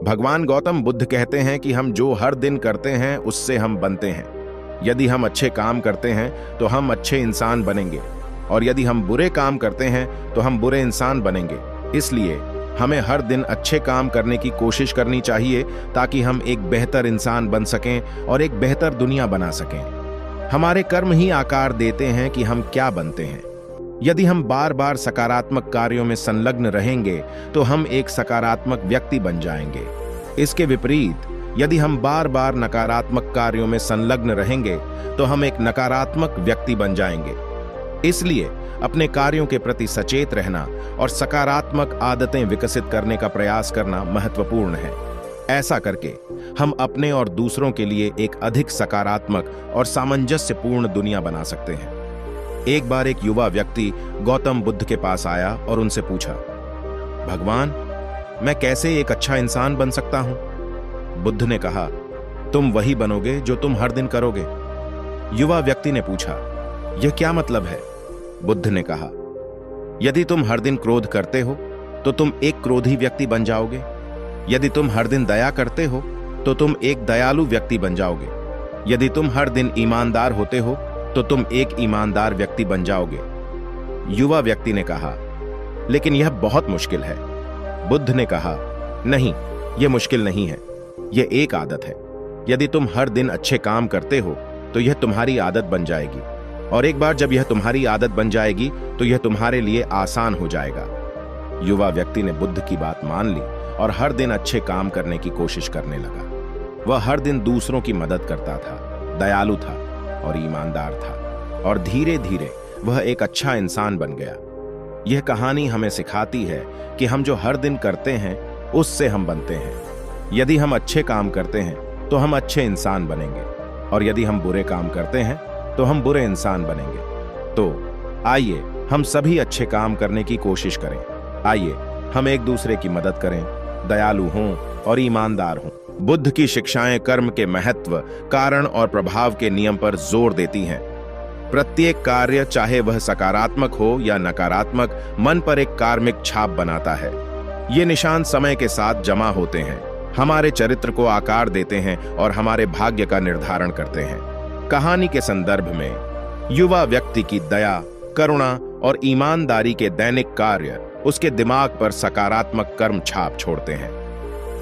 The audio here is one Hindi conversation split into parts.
भगवान गौतम बुद्ध कहते हैं कि हम जो हर दिन करते हैं उससे हम बनते हैं। यदि हम अच्छे काम करते हैं तो हम अच्छे इंसान बनेंगे, और यदि हम बुरे काम करते हैं तो हम बुरे इंसान बनेंगे। इसलिए हमें हर दिन अच्छे काम करने की कोशिश करनी चाहिए ताकि हम एक बेहतर इंसान बन सकें और एक बेहतर दुनिया बना सकें। हमारे कर्म ही आकार देते हैं कि हम क्या बनते हैं। यदि हम बार बार सकारात्मक कार्यों में संलग्न रहेंगे तो हम एक सकारात्मक व्यक्ति बन जाएंगे। इसके विपरीत यदि हम बार बार नकारात्मक कार्यों में संलग्न रहेंगे तो हम एक नकारात्मक व्यक्ति बन जाएंगे। इसलिए अपने कार्यों के प्रति सचेत रहना और सकारात्मक आदतें विकसित करने का प्रयास करना महत्वपूर्ण है। ऐसा करके हम अपने और दूसरों के लिए एक अधिक सकारात्मक और सामंजस्यपूर्ण दुनिया बना सकते हैं। एक बार एक युवा व्यक्ति गौतम बुद्ध के पास आया और उनसे पूछा, भगवान, मैं कैसे एक अच्छा इंसान बन सकता हूं? बुद्ध ने कहा, तुम वही बनोगे जो तुम हर दिन करोगे। युवा व्यक्ति ने पूछा, यह क्या मतलब है? बुद्ध ने कहा, यदि तुम हर दिन क्रोध करते हो तो तुम एक क्रोधी व्यक्ति बन जाओगे। यदि तुम हर दिन दया करते हो तो तुम एक दयालु व्यक्ति बन जाओगे। यदि तुम हर दिन ईमानदार होते हो तो तुम एक ईमानदार व्यक्ति बन जाओगे। युवा व्यक्ति ने कहा, लेकिन यह बहुत मुश्किल है। बुद्ध ने कहा, नहीं, यह मुश्किल नहीं है, यह एक आदत है। यदि तुम हर दिन अच्छे काम करते हो तो यह तुम्हारी आदत बन जाएगी, और एक बार जब यह तुम्हारी आदत बन जाएगी तो यह तुम्हारे लिए आसान हो जाएगा। युवा व्यक्ति ने बुद्ध की बात मान ली और हर दिन अच्छे काम करने की कोशिश करने लगा। वह हर दिन दूसरों की मदद करता था, दयालु था और ईमानदार था, और धीरे धीरे वह एक अच्छा इंसान बन गया। यह कहानी हमें सिखाती है कि हम जो हर दिन करते हैं उससे हम बनते हैं। यदि हम अच्छे काम करते हैं तो हम अच्छे इंसान बनेंगे, और यदि हम बुरे काम करते हैं तो हम बुरे इंसान बनेंगे। तो आइए हम सभी अच्छे काम करने की कोशिश करें। आइए हम एक दूसरे की मदद करें, दयालु हों और ईमानदार हों। बुद्ध की शिक्षाएं कर्म के महत्व, कारण और प्रभाव के नियम पर जोर देती हैं। प्रत्येक कार्य, चाहे वह सकारात्मक हो या नकारात्मक, मन पर एक कार्मिक छाप बनाता है। ये निशान समय के साथ जमा होते हैं, हमारे चरित्र को आकार देते हैं और हमारे भाग्य का निर्धारण करते हैं। कहानी के संदर्भ में युवा व्यक्ति की दया, करुणा और ईमानदारी के दैनिक कार्य उसके दिमाग पर सकारात्मक कर्म छाप छोड़ते हैं।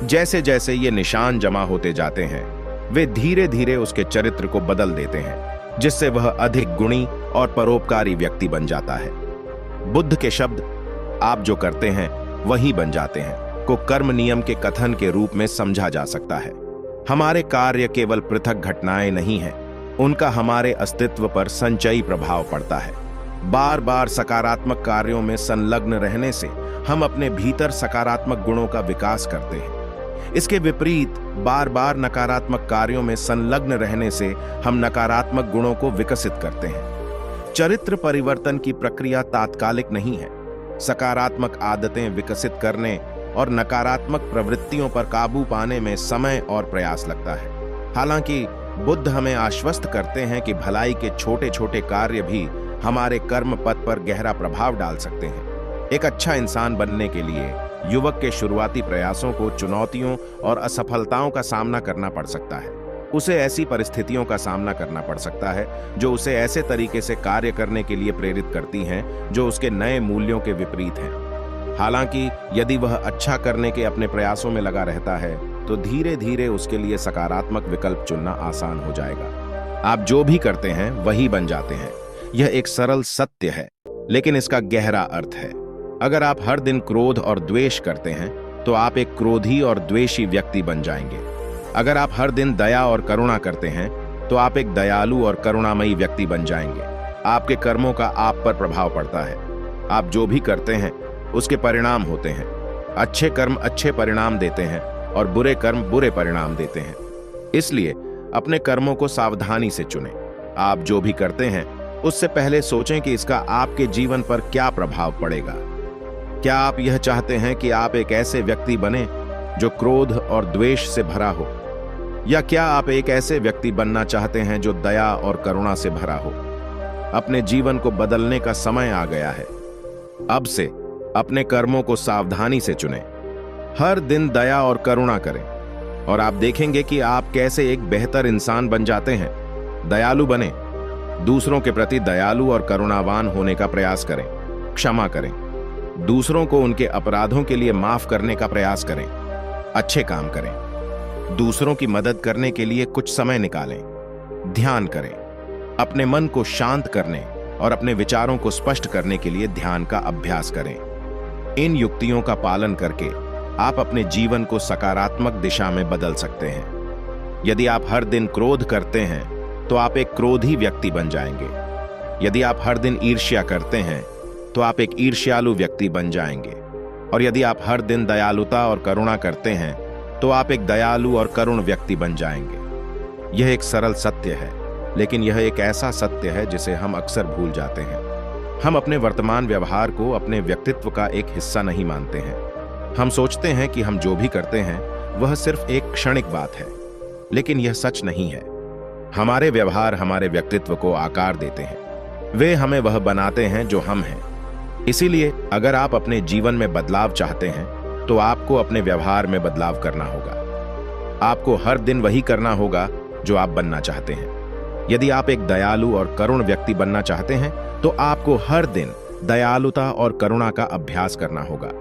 जैसे जैसे ये निशान जमा होते जाते हैं, वे धीरे धीरे उसके चरित्र को बदल देते हैं, जिससे वह अधिक गुणी और परोपकारी व्यक्ति बन जाता है। बुद्ध के शब्द, आप जो करते हैं वही बन जाते हैं, को कर्म नियम के कथन के रूप में समझा जा सकता है। हमारे कार्य केवल पृथक घटनाएं नहीं हैं, उनका हमारे अस्तित्व पर संचयी प्रभाव पड़ता है। बार बार सकारात्मक कार्यों में संलग्न रहने से हम अपने भीतर सकारात्मक गुणों का विकास करते हैं। इसके विपरीत बार बार नकारात्मक कार्यों में संलग्न रहने से हम नकारात्मक गुणों को विकसित करते हैं। चरित्र परिवर्तन की प्रक्रिया तात्कालिक नहीं है। सकारात्मक आदतें विकसित करने और नकारात्मक प्रवृत्तियों पर काबू पाने में समय और प्रयास लगता है। हालांकि बुद्ध हमें आश्वस्त करते हैं कि भलाई के छोटे छोटे कार्य भी हमारे कर्म पथ पर गहरा प्रभाव डाल सकते हैं। एक अच्छा इंसान बनने के लिए युवक के शुरुआती प्रयासों को चुनौतियों और असफलताओं का सामना करना पड़ सकता है। उसे ऐसी परिस्थितियों का सामना करना पड़ सकता है जो उसे ऐसे तरीके से कार्य करने के लिए प्रेरित करती हैं जो उसके नए मूल्यों के विपरीत हैं। हालांकि यदि वह अच्छा करने के अपने प्रयासों में लगा रहता है तो धीरे धीरे उसके लिए सकारात्मक विकल्प चुनना आसान हो जाएगा। आप जो भी करते हैं वही बन जाते हैं। यह एक सरल सत्य है, लेकिन इसका गहरा अर्थ है। अगर आप हर दिन क्रोध और द्वेष करते हैं तो आप एक क्रोधी और द्वेषी व्यक्ति बन जाएंगे। अगर आप हर दिन दया और करुणा करते हैं तो आप एक दयालु और करुणामयी व्यक्ति बन जाएंगे। आपके कर्मों का आप पर प्रभाव पड़ता है। आप जो भी करते हैं उसके परिणाम होते हैं। अच्छे कर्म अच्छे परिणाम देते हैं और बुरे कर्म बुरे परिणाम देते हैं। इसलिए अपने कर्मों को सावधानी से चुनें। आप जो भी करते हैं उससे पहले सोचें कि इसका आपके जीवन पर क्या प्रभाव पड़ेगा। क्या आप यह चाहते हैं कि आप एक ऐसे व्यक्ति बने जो क्रोध और द्वेष से भरा हो, या क्या आप एक ऐसे व्यक्ति बनना चाहते हैं जो दया और करुणा से भरा हो? अपने जीवन को बदलने का समय आ गया है। अब से अपने कर्मों को सावधानी से चुनें। हर दिन दया और करुणा करें और आप देखेंगे कि आप कैसे एक बेहतर इंसान बन जाते हैं। दयालु बने, दूसरों के प्रति दयालु और करुणावान होने का प्रयास करें। क्षमा करें, दूसरों को उनके अपराधों के लिए माफ करने का प्रयास करें। अच्छे काम करें, दूसरों की मदद करने के लिए कुछ समय निकालें। ध्यान करें, अपने मन को शांत करने और अपने विचारों को स्पष्ट करने के लिए ध्यान का अभ्यास करें। इन युक्तियों का पालन करके आप अपने जीवन को सकारात्मक दिशा में बदल सकते हैं। यदि आप हर दिन क्रोध करते हैं तो आप एक क्रोधी व्यक्ति बन जाएंगे। यदि आप हर दिन ईर्ष्या करते हैं तो आप एक ईर्ष्यालु व्यक्ति बन जाएंगे। और यदि आप हर दिन दयालुता और करुणा करते हैं तो आप एक दयालु और करुण व्यक्ति बन जाएंगे। यह एक सरल सत्य है, लेकिन यह एक ऐसा सत्य है जिसे हम अक्सर भूल जाते हैं। हम अपने वर्तमान व्यवहार को अपने व्यक्तित्व का एक हिस्सा नहीं मानते हैं। हम सोचते हैं कि हम जो भी करते हैं वह सिर्फ एक क्षणिक बात है, लेकिन यह सच नहीं है। हमारे व्यवहार हमारे व्यक्तित्व को आकार देते हैं। वे हमें वह बनाते हैं जो हम हैं। इसीलिए अगर आप अपने जीवन में बदलाव चाहते हैं तो आपको अपने व्यवहार में बदलाव करना होगा। आपको हर दिन वही करना होगा जो आप बनना चाहते हैं। यदि आप एक दयालु और करुण व्यक्ति बनना चाहते हैं तो आपको हर दिन दयालुता और करुणा का अभ्यास करना होगा।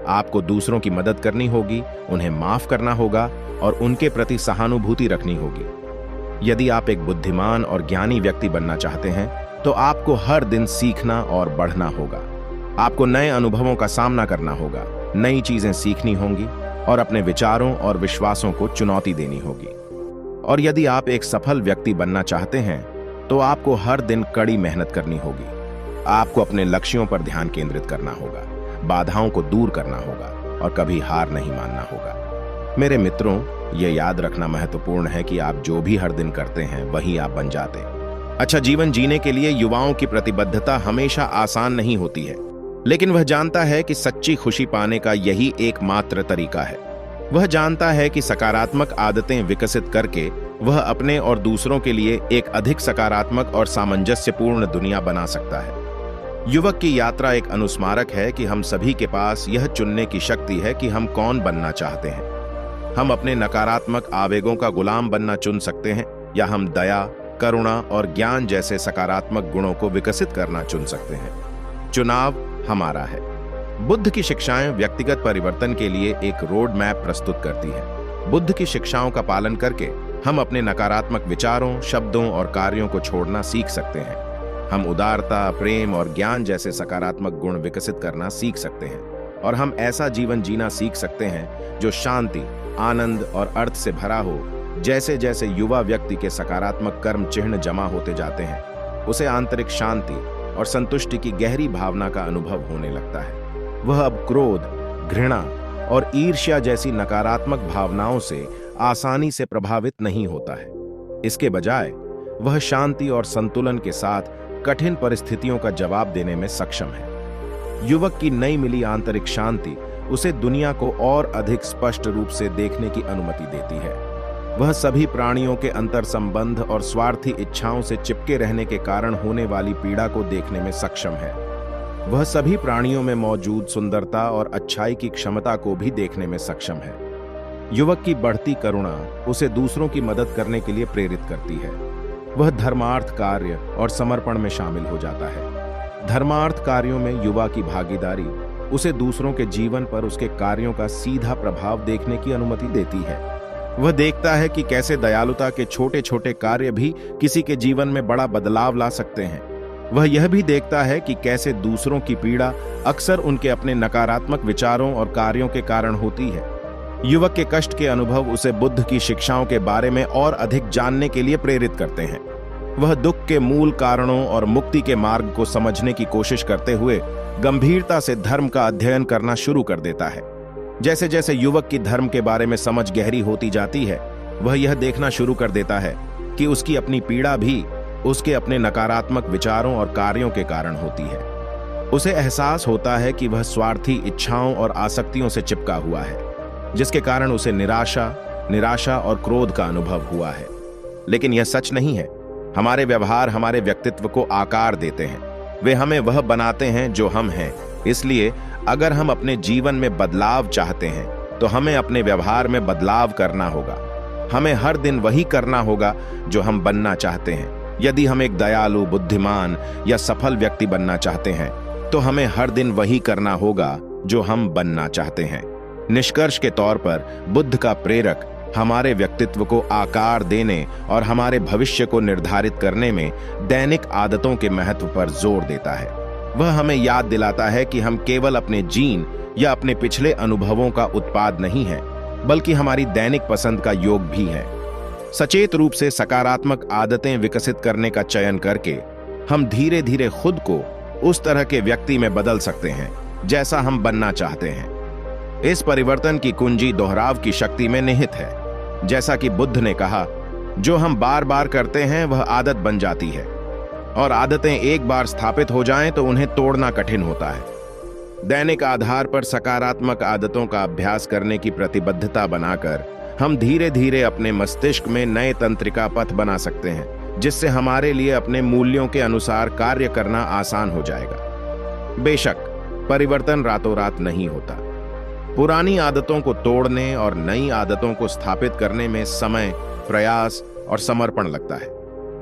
आपको दूसरों की मदद करनी होगी, उन्हें माफ करना होगा और उनके प्रति सहानुभूति रखनी होगी। यदि आप एक बुद्धिमान और ज्ञानी व्यक्ति बनना चाहते हैं तो आपको हर दिन सीखना और बढ़ना होगा। आपको नए अनुभवों का सामना करना होगा, नई चीजें सीखनी होंगी और अपने विचारों और विश्वासों को चुनौती देनी होगी। और यदि आप एक सफल व्यक्ति बनना चाहते हैं तो आपको हर दिन कड़ी मेहनत करनी होगी। आपको अपने लक्ष्यों पर ध्यान केंद्रित करना होगा, बाधाओं को दूर करना होगा और कभी हार नहीं मानना होगा। मेरे मित्रों, ये याद रखना महत्वपूर्ण है कि आप जो भी हर दिन करते हैं वही आप बन जाते हैं। अच्छा जीवन जीने के लिए युवाओं की प्रतिबद्धता हमेशा आसान नहीं होती है, लेकिन वह जानता है कि सच्ची खुशी पाने का यही एकमात्र तरीका है। वह जानता है कि सकारात्मक आदतें विकसित करके वह अपने और दूसरों के लिए एक अधिक सकारात्मक और सामंजस्यपूर्ण दुनिया बना सकता है। युवक की यात्रा एक अनुस्मारक है कि हम सभी के पास यह चुनने की शक्ति है कि हम कौन बनना चाहते हैं। हम अपने नकारात्मक आवेगों का गुलाम बनना चुन सकते हैं या हम दया, करुणा और ज्ञान जैसे सकारात्मक गुणों को विकसित करना चुन सकते हैं। चुनाव हमारा है। बुद्ध की शिक्षाएं व्यक्तिगत परिवर्तन के लिए एक रोड मैप प्रस्तुत करती हैं। बुद्ध की शिक्षाओं का पालन करके हम अपने नकारात्मक विचारों, शब्दों और कार्यों को छोड़ना सीख सकते हैं। हम उदारता, प्रेम और ज्ञान जैसे सकारात्मक गुण विकसित करना सीख सकते हैं और हम ऐसा जीवन जीना सीख सकते हैं जो शांति, आनंद और अर्थ से भरा हो। जैसे जैसे युवा व्यक्ति के सकारात्मक कर्म चिन्ह जमा होते जाते हैं, उसे आंतरिक शांति और संतुष्टि की गहरी भावना का अनुभव होने लगता है। वह अब क्रोध, घृणा और ईर्ष्या जैसी नकारात्मक भावनाओं से आसानी से प्रभावित नहीं होता है। इसके बजाय वह शांति और संतुलन के साथ कठिन परिस्थितियों का जवाब देने में सक्षम है। युवक की नई मिली आंतरिक शांति उसे दुनिया को और अधिक स्पष्ट रूप से देखने की अनुमति देती है। वह सभी प्राणियों के अंतर संबंध और स्वार्थी इच्छाओं से चिपके रहने के कारण होने वाली पीड़ा को देखने में सक्षम है। वह सभी प्राणियों में मौजूद सुंदरता और अच्छाई की क्षमता को भी देखने में सक्षम है। युवक की बढ़ती करुणा उसे दूसरों की मदद करने के लिए प्रेरित करती है। वह धर्मार्थ कार्य और समर्पण में शामिल हो जाता है। धर्मार्थ कार्यों में युवा की भागीदारी उसे दूसरों के जीवन पर उसके कार्यों का सीधा प्रभाव देखने की अनुमति देती है। वह देखता है कि कैसे दयालुता के छोटे छोटे कार्य भी किसी के जीवन में बड़ा बदलाव ला सकते हैं। वह यह भी देखता है कि कैसे दूसरों की पीड़ा अक्सर उनके अपने नकारात्मक विचारों और कार्यों के कारण होती है। युवक के कष्ट के अनुभव उसे बुद्ध की शिक्षाओं के बारे में और अधिक जानने के लिए प्रेरित करते हैं। वह दुख के मूल कारणों और मुक्ति के मार्ग को समझने की कोशिश करते हुए गंभीरता से धर्म का अध्ययन करना शुरू कर देता है। जैसे जैसे युवक की धर्म के बारे में समझ गहरी होती जाती है, वह यह देखना शुरू कर देता है कि उसकी अपनी पीड़ा भी उसके अपने नकारात्मक विचारों और कार्यों के कारण होती है। उसे एहसास होता है कि वह स्वार्थी इच्छाओं और आसक्तियों से चिपका हुआ है, जिसके कारण उसे निराशा और क्रोध का अनुभव हुआ है। लेकिन यह सच नहीं है। हमारे व्यवहार हमारे व्यक्तित्व को आकार देते हैं। वे हमें वह बनाते हैं जो हम हैं। इसलिए अगर हम अपने जीवन में बदलाव चाहते हैं तो हमें अपने व्यवहार में बदलाव करना होगा। हमें हर दिन वही करना होगा जो हम बनना चाहते हैं। यदि हम एक दयालु, बुद्धिमान या सफल व्यक्ति बनना चाहते हैं तो हमें हर दिन वही करना होगा जो हम बनना चाहते हैं। निष्कर्ष के तौर पर बुद्ध का प्रेरक हमारे व्यक्तित्व को आकार देने और हमारे भविष्य को निर्धारित करने में दैनिक आदतों के महत्व पर जोर देता है। वह हमें याद दिलाता है कि हम केवल अपने जीन या अपने पिछले अनुभवों का उत्पाद नहीं हैं, बल्कि हमारी दैनिक पसंद का योग भी है। सचेत रूप से सकारात्मक आदतें विकसित करने का चयन करके हम धीरे धीरे खुद को उस तरह के व्यक्ति में बदल सकते हैं जैसा हम बनना चाहते हैं। इस परिवर्तन की कुंजी दोहराव की शक्ति में निहित है। जैसा कि बुद्ध ने कहा, जो हम बार बार करते हैं वह आदत बन जाती है, और आदतें एक बार स्थापित हो जाएं तो उन्हें तोड़ना कठिन होता है। दैनिक आधार पर सकारात्मक आदतों का अभ्यास करने की प्रतिबद्धता बनाकर हम धीरे धीरे अपने मस्तिष्क में नए तंत्रिका पथ बना सकते हैं, जिससे हमारे लिए अपने मूल्यों के अनुसार कार्य करना आसान हो जाएगा। बेशक परिवर्तन रातों रात नहीं होता। पुरानी आदतों को तोड़ने और नई आदतों को स्थापित करने में समय, प्रयास और समर्पण लगता है।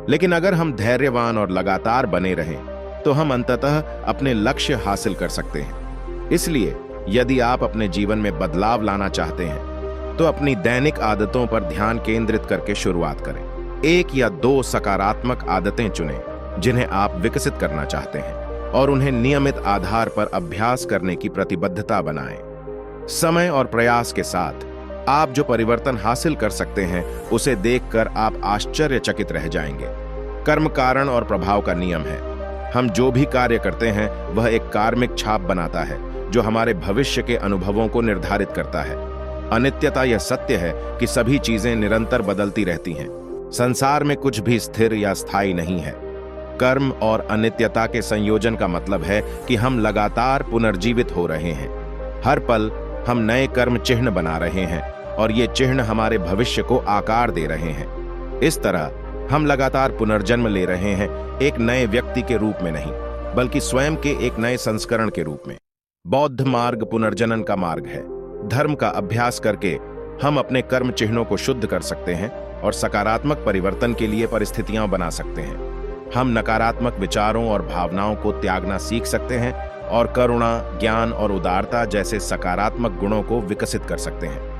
लेकिन अगर हम धैर्यवान और लगातार बने रहें तो हम अंततः अपने लक्ष्य हासिल कर सकते हैं। इसलिए यदि आप अपने जीवन में बदलाव लाना चाहते हैं तो अपनी दैनिक आदतों पर ध्यान केंद्रित करके शुरुआत करें। 1 या 2 सकारात्मक आदतें चुनें जिन्हें आप विकसित करना चाहते हैं, और उन्हें नियमित आधार पर अभ्यास करने की प्रतिबद्धता बनाएं। समय और प्रयास के साथ आप जो परिवर्तन हासिल कर सकते हैं उसे देखकर आप आश्चर्यचकित रह जाएंगे। कर्म कारण और प्रभाव का नियम है। हम जो भी कार्य करते हैं वह एक कार्मिक छाप बनाता है जो हमारे भविष्य के अनुभवों को निर्धारित करता है। अनित्यता यह सत्य है कि सभी चीजें निरंतर बदलती रहती हैं। संसार में कुछ भी स्थिर या स्थायी नहीं है। कर्म और अनित्यता के संयोजन का मतलब है कि हम लगातार पुनर्जीवित हो रहे हैं। हर पल हम नए कर्म चिन्ह बना रहे हैं और ये चिन्ह हमारे भविष्य को आकार दे रहे हैं। इस तरह हम लगातार पुनर्जन्म ले रहे हैं, एक नए व्यक्ति के रूप में नहीं, बल्कि स्वयं के एक नए संस्करण के रूप में। बौद्ध मार्ग पुनर्जनन का मार्ग है। धर्म का अभ्यास करके हम अपने कर्म चिन्हों को शुद्ध कर सकते हैं और सकारात्मक परिवर्तन के लिए परिस्थितियां बना सकते हैं। हम नकारात्मक विचारों और भावनाओं को त्यागना सीख सकते हैं और करुणा, ज्ञान और उदारता जैसे सकारात्मक गुणों को विकसित कर सकते हैं।